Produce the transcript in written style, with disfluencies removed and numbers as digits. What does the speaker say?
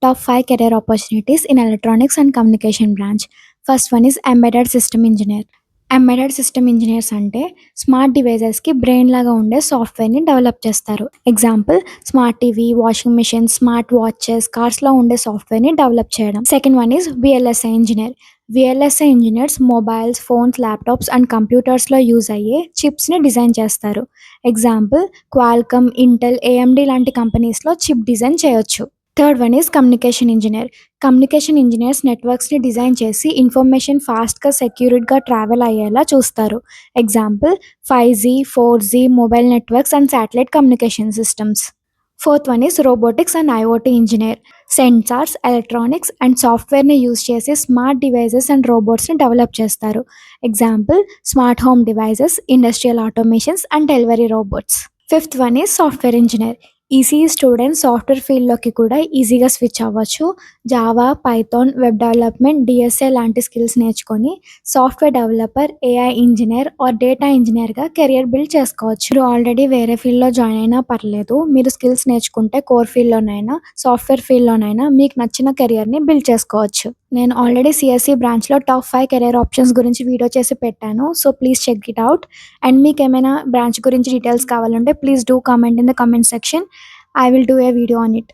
Top 5 career opportunities in electronics and communication branch. First one is embedded system engineer. Embedded system engineers అంటే smart డివైజెస్కి brain లాగా ఉండే సాఫ్ట్వేర్ని develop చేస్తారు. Example smart TV, washing machine, smart watches, కార్స్లో ఉండే సాఫ్ట్వేర్ని డెవలప్ చేయడం. Second one is VLSI engineer. VLSI engineers mobiles, phones, laptops and కంప్యూటర్స్లో యూజ్ అయ్యే చిప్స్ని డిజైన్ చేస్తారు. ఎగ్జాంపుల్ క్వాల్కమ్, ఇంటెల్, ఏఎండి లాంటి కంపెనీస్లో చిప్ డిజైన్ చేయొచ్చు. Third one is communication engineer. Communication engineers నెట్వర్క్స్ని డిజైన్ చేసి ఇన్ఫర్మేషన్ ఫాస్ట్గా, సెక్యూర్డ్గా ట్రావెల్ అయ్యేలా చూస్తారు. Example 5G, 4G mobile networks and satellite communication systems. Fourth one is robotics and IoT engineer. Sensors, electronics and సాఫ్ట్వేర్ని use చేసి smart devices and రోబోట్స్ని develop చేస్తారు. Example smart home devices, industrial automations and delivery robots. Fifth one is software engineer. ECE students software ఫీల్డ్లోకి కూడా ఈజీగా switch అవ్వచ్చు. Java, Python, web development, DSA లాంటి skills నేర్చుకొని software developer, AI engineer or data ఇంజనీర్గా career build చేసుకోవచ్చు. మీరు already వేరే ఫీల్డ్లో జాయిన్ అయినా పర్లేదు, మీరు స్కిల్స్ నేర్చుకుంటే కోర్ ఫీల్డ్లోనైనా, సాఫ్ట్వేర్ ఫీల్డ్లోనైనా మీకు నచ్చిన కెరియర్ని బిల్డ్ చేసుకోవచ్చు. నేను ఆల్రెడీ సిఎస్సి బ్రాంచ్లో టాప్ 5 కెరియర్ ఆప్షన్స్ గురించి వీడియో చేసి పెట్టాను. So please check it out. And మీకు ఏమైనా బ్రాంచ్ గురించి డీటెయిల్స్ కావాలంటే please do comment in the comment section. I will do a video on it.